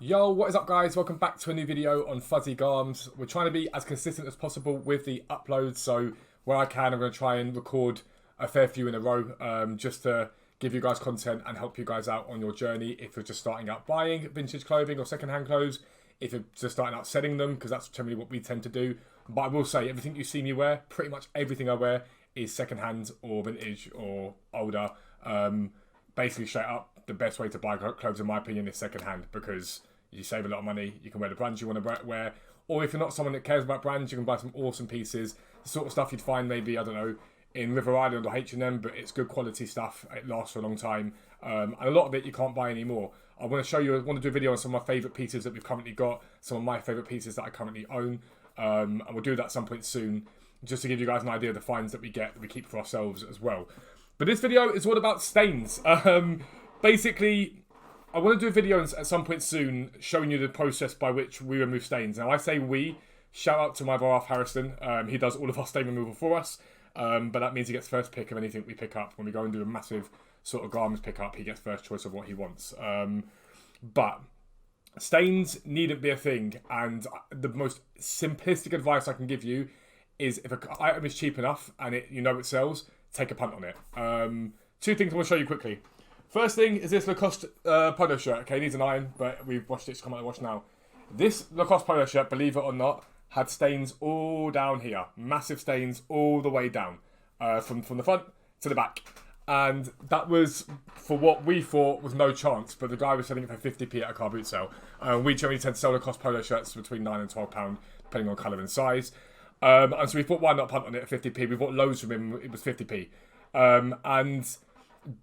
Yo, what is up guys? Welcome back to a new video on Fuzzy Garms. We're trying to be as consistent as possible with the uploads, so where I can I'm going to try and record a fair few in a row just to give you guys content and help you guys out on your journey if you're just starting out buying vintage clothing or second-hand clothes, if you're just starting out selling them, because that's generally what we tend to do. But I will say, everything you see me wear, pretty much everything I wear is second-hand or vintage or older. Basically straight up, the best way to buy clothes in my opinion is second-hand, because you save a lot of money, you can wear the brands you want to wear, or if you're not someone that cares about brands, you can buy some awesome pieces, the sort of stuff you'd find maybe, I don't know, in River Island or H&M, but it's good quality stuff, it lasts for a long time, and a lot of it you can't buy anymore. I want to do a video on some of my favourite pieces that we've currently got, some of my favourite pieces that I currently own, and we'll do that at some point soon, just to give you guys an idea of the finds that we get, that we keep for ourselves as well. But this video is all about stains. Basically, I want to do a video at some point soon showing you the process by which we remove stains. Now, I say we, shout out to my brother Harrison. He does all of our stain removal for us, but that means he gets first pick of anything we pick up. When we go and do a massive sort of garments pick up, he gets first choice of what he wants. But stains needn't be a thing, and the most simplistic advice I can give you is if an item is cheap enough and you know it sells, take a punt on it. Two things I want to show you quickly. First thing is this Lacoste polo shirt. Okay, it needs an iron, but we've washed it. It's come out of the wash now. This Lacoste polo shirt, believe it or not, had stains all down here. Massive stains all the way down. From the front to the back. And that was for what we thought was no chance, but the guy was selling it for 50p at a car boot sale. We generally tend to sell Lacoste polo shirts between £9 and £12, depending on colour and size. And so we thought, why not punt on it at 50p? We bought loads from him, it was 50p. And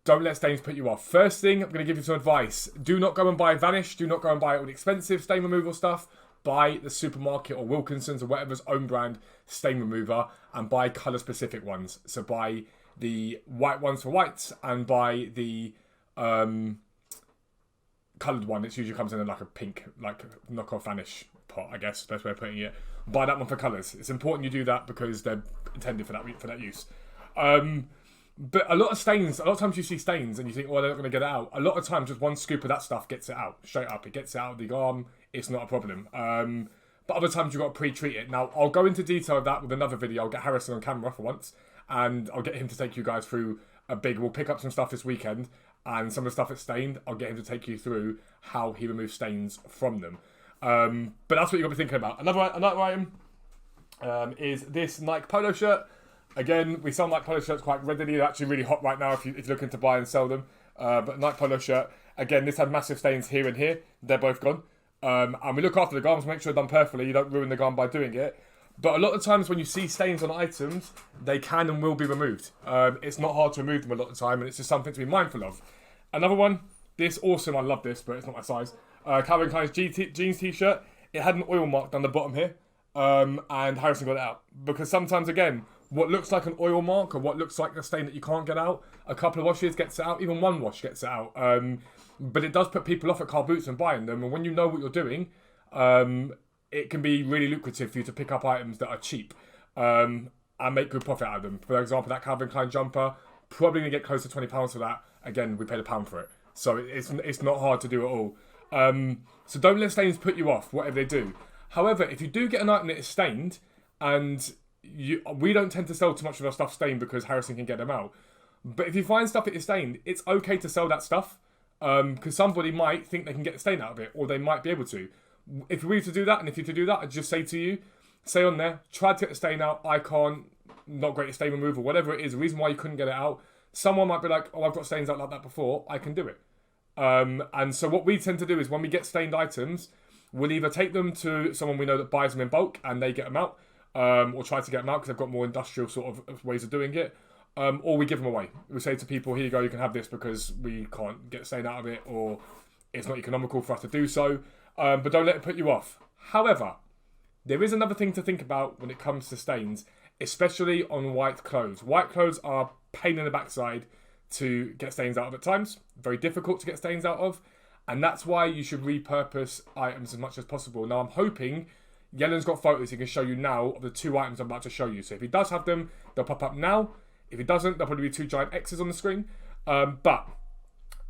don't let stains put you off. First thing, I'm going to give you some advice. Do not go and buy Vanish. Do not go and buy all the expensive stain removal stuff. Buy the supermarket or Wilkinson's or whatever's own brand stain remover and buy colour specific ones. So buy the white ones for whites and buy the coloured one. It usually comes in like a pink, like knockoff Vanish pot, I guess, best way of putting it. Buy that one for colours. It's important you do that because they're intended for that use. But a lot of times you see stains and you think, oh, they're not going to get it out. A lot of times just one scoop of that stuff gets it out, straight up. It gets it out of the arm, it's not a problem. But other times you've got to pre-treat it. Now, I'll go into detail of that with another video. I'll get Harrison on camera for once, and I'll get him to take you guys through we'll pick up some stuff this weekend, and some of the stuff that's stained, I'll get him to take you through how he removes stains from them. But that's what you've got to be thinking about. Another item is this Nike polo shirt. Again, we sell Nike polo shirts quite readily. They're actually really hot right now if you're looking to buy and sell them. But Nike polo shirt, again, this had massive stains here and here. They're both gone. And we look after the garments, make sure they're done perfectly. You don't ruin the garment by doing it. But a lot of times when you see stains on items, they can and will be removed. It's not hard to remove them a lot of the time, and it's just something to be mindful of. Another one, this awesome, I love this, but it's not my size. Calvin Klein's jeans t-shirt. It had an oil mark down the bottom here. And Harrison got it out. Because sometimes, again, what looks like an oil mark or what looks like a stain that you can't get out, a couple of washes gets it out, even one wash gets it out. But it does put people off at car boots and buying them. And when you know what you're doing, it can be really lucrative for you to pick up items that are cheap and make good profit out of them. For example, that Calvin Klein jumper, probably going to get close to £20 for that. Again, we paid £1 for it. So it's not hard to do at all. So don't let stains put you off, whatever they do. However, if you do get an item that is stained, and we don't tend to sell too much of our stuff stained because Harrison can get them out. But if you find stuff that is stained, it's okay to sell that stuff because somebody might think they can get the stain out of it, or they might be able to. If you're willing to do that, and if you're to do that, I'd just say to you, say on there, try to get the stain out, I can't, not great at stain removal, whatever it is, the reason why you couldn't get it out, someone might be like, oh, I've got stains out like that before, I can do it. And so what we tend to do is when we get stained items, we'll either take them to someone we know that buys them in bulk and they get them out, or try to get them out because they've got more industrial sort of ways of doing it, or we give them away. We say to people, here you go, you can have this because we can't get stain out of it, or it's not economical for us to do so, but don't let it put you off. However, there is another thing to think about when it comes to stains, especially on white clothes. White clothes are a pain in the backside to get stains out of at times, very difficult to get stains out of, and that's why you should repurpose items as much as possible. Now, I'm hoping Yellen's got photos he can show you now of the two items I'm about to show you. So if he does have them, they'll pop up now. If he doesn't, there'll probably be two giant X's on the screen. But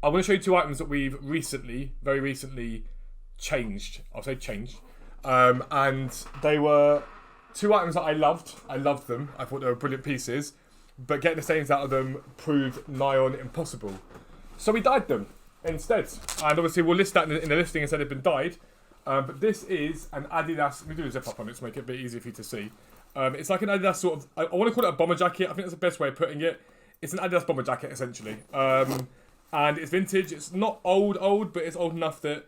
I want to show you two items that we've very recently changed. I'll say changed. And they were 2 items that I loved. I loved them. I thought they were brilliant pieces. But getting the stains out of them proved nigh on impossible. So we dyed them instead. And obviously we'll list that in the listing instead they've been dyed. But this is an Adidas. Let me do a zip up on it to make it a bit easier for you to see. It's like an Adidas sort of, I want to call it a bomber jacket. I think that's the best way of putting it. It's an Adidas bomber jacket essentially. And it's vintage. It's not old, but it's old enough that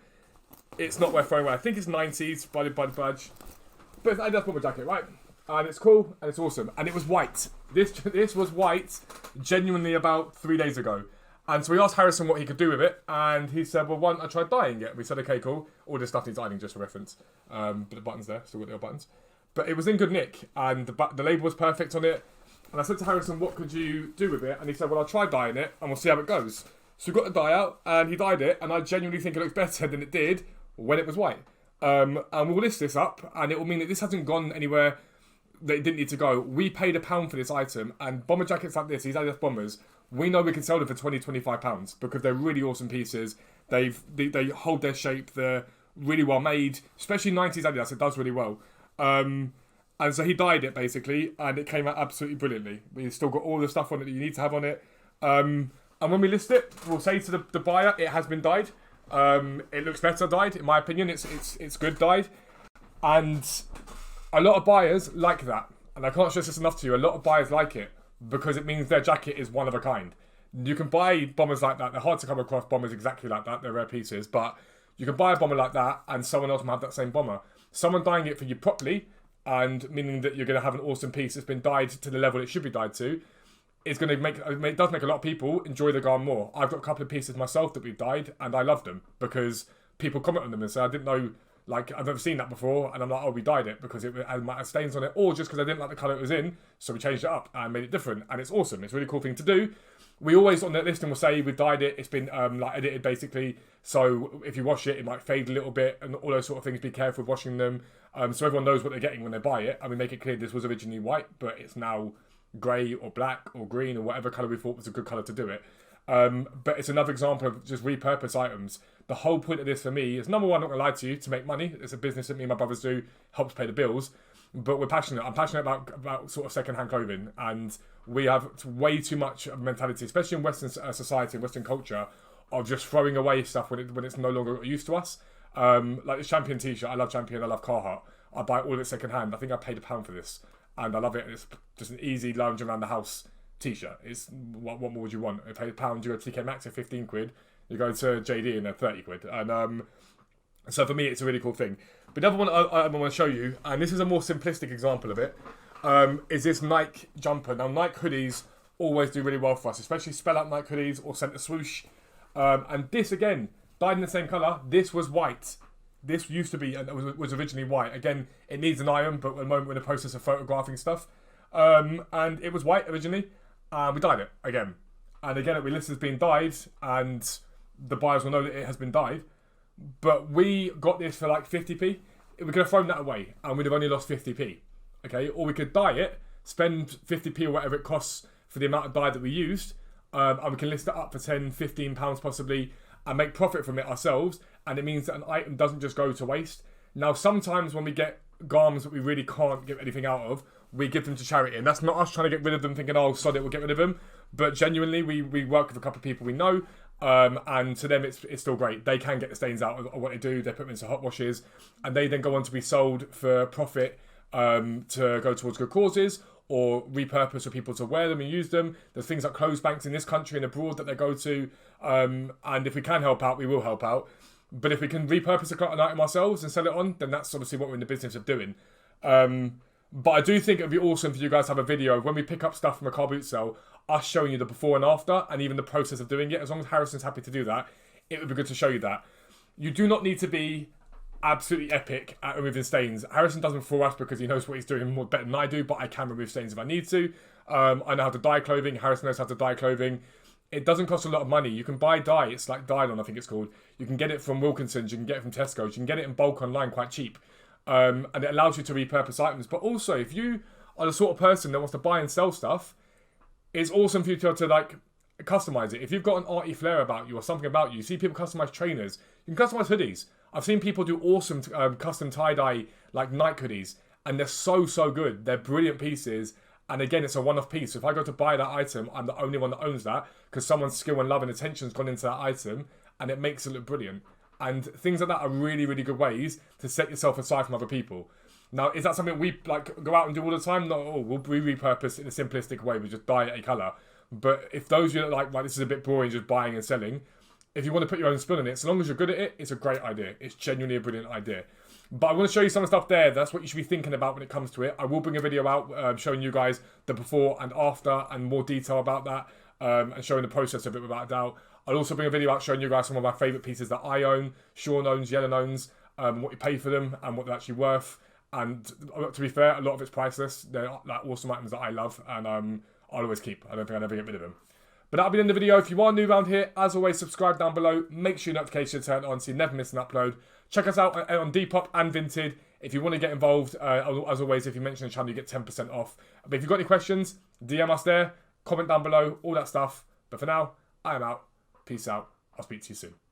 it's not worth throwing away. I think it's 90s by the badge. But it's an Adidas bomber jacket, right? And it's cool and it's awesome. And it was white. This was white genuinely about 3 days ago. And so we asked Harrison what he could do with it. And he said, well, why don't I try dyeing it? We said, okay, cool. All this stuff needs ironing just for reference. But the button's there. Still got the old buttons. But it was in good nick. And the label was perfect on it. And I said to Harrison, what could you do with it? And he said, well, I'll try dyeing it and we'll see how it goes. So we got the dye out and he dyed it. And I genuinely think it looks better than it did when it was white. And we'll list this up. And it will mean that this hasn't gone anywhere that it didn't need to go. We paid £1 for this item, and bomber jackets like this, these Adidas bombers, we know we can sell them for £20-25 because they're really awesome pieces. They hold their shape. They're really well made, especially 90s Adidas. It does really well. And so he dyed it basically, and it came out absolutely brilliantly. We've still got all the stuff on it that you need to have on it. And when we list it, we'll say to the buyer it has been dyed. It looks better dyed, in my opinion. It's good dyed, and a lot of buyers like that, and I can't stress this enough to you. A lot of buyers like it because it means their jacket is one of a kind. You can buy bombers like that. They're hard to come across bombers exactly like that. They're rare pieces, but you can buy a bomber like that and someone else might have that same bomber. Someone dyeing it for you properly, and meaning that you're going to have an awesome piece that's been dyed to the level it should be dyed to, is going to it does make a lot of people enjoy the garment more. I've got a couple of pieces myself that we've dyed, and I love them because people comment on them and say, I didn't know. Like, I've never seen that before, and I'm like, oh, we dyed it because it might have stains on it, or just because I didn't like the colour it was in, so we changed it up and made it different, and it's awesome. It's a really cool thing to do. We always, on that listing, will say we've dyed it, it's been like edited basically, so if you wash it, it might fade a little bit, and all those sort of things. Be careful with washing them, so everyone knows what they're getting when they buy it, and we make it clear this was originally white, but it's now grey or black or green or whatever colour we thought was a good colour to do it. But it's another example of just repurpose items. The whole point of this for me is, number one, I'm not going to lie to you, to make money. It's a business that me and my brothers do, helps pay the bills. But we're passionate. I'm passionate about sort of second-hand clothing. And we have way too much of a mentality, especially in Western society and Western culture, of just throwing away stuff when it's no longer used to us. Like this Champion t-shirt. I love Champion. I love Carhartt. I buy all of it second-hand. I think I paid £1 for this. And I love it. It's just an easy lounge around the house t-shirt. It's what more would you want? You pay £1, you go to TK Maxx at 15 quid, you go to JD and they're 30 quid. And so for me, it's a really cool thing. But the other one I want to show you, and this is a more simplistic example of it, is this Nike jumper. Now, Nike hoodies always do really well for us, especially spell out Nike hoodies or centre swoosh. And this, again, dyed in the same colour. This was white. This used to be, and it was originally white. Again, it needs an iron, but at the moment we're in the process of photographing stuff. And it was white originally. We dyed it again. And again, we list as being dyed, and the buyers will know that it has been dyed. But we got this for like 50p. We could have thrown that away, and we'd have only lost 50p. Okay? Or we could dye it, spend 50p or whatever it costs for the amount of dye that we used, and we can list it up for 10, 15 pounds possibly, and make profit from it ourselves. And it means that an item doesn't just go to waste. Now, sometimes when we get garments that we really can't get anything out of, we give them to charity, and that's not us trying to get rid of them thinking, oh, sod it, we'll get rid of them. But genuinely, we work with a couple of people we know, and to them it's still great. They can get the stains out of what they do. They put them into hot washes, and they then go on to be sold for profit, to go towards good causes, or repurpose for people to wear them and use them. There's things like clothes banks in this country and abroad that they go to, and if we can help out, we will help out. But if we can repurpose an item ourselves and sell it on, then that's obviously what we're in the business of doing. But I do think it would be awesome for you guys to have a video of when we pick up stuff from a car boot sale, us showing you the before and after, and even the process of doing it. As long as Harrison's happy to do that, it would be good to show you that. You do not need to be absolutely epic at removing stains. Harrison doesn't for us because he knows what he's doing more better than I do, but I can remove stains if I need to. I know how to dye clothing. Harrison knows how to dye clothing. It doesn't cost a lot of money. You can buy dye. It's like Dylon, I think it's called. You can get it from Wilkinson's. You can get it from Tesco's. You can get it in bulk online quite cheap. And it allows you to repurpose items. But also, if you are the sort of person that wants to buy and sell stuff, it's awesome for you to like customize it. If you've got an arty flair about you or something about you, see people customize trainers. You can customize hoodies. I've seen people do awesome custom tie-dye like night hoodies, and they're so good. They're brilliant pieces, and again, it's a one-off piece. So if I go to buy that item, I'm the only one that owns that because someone's skill and love and attention's gone into that item, and it makes it look brilliant. And things like that are really good ways to set yourself aside from other people. Now, is that something we like go out and do all the time? Not at all. We'll repurpose in a simplistic way. We just buy a colour. But if those you like this is a bit boring, just buying and selling, if you want to put your own spin on it, so long as you're good at it, it's a great idea. It's genuinely a brilliant idea. But I want to show you some stuff there. That's what you should be thinking about when it comes to it. I will bring a video out showing you guys the before and after and more detail about that and showing the process of it without a doubt. I'll also bring a video out showing you guys some of my favourite pieces that I own, Sean owns, Yellen owns, what you pay for them and what they're actually worth. And to be fair, a lot of it's priceless. They're like awesome items that I love and I'll always keep. I don't think I'll ever get rid of them. But that'll be the end of the video. If you are new around here, as always, subscribe down below. Make sure your notifications are turned on so you never miss an upload. Check us out on Depop and Vinted. If you want to get involved, as always, if you mention the channel, you get 10% off. But if you've got any questions, DM us there. Comment down below, all that stuff. But for now, I am out. Peace out. I'll speak to you soon.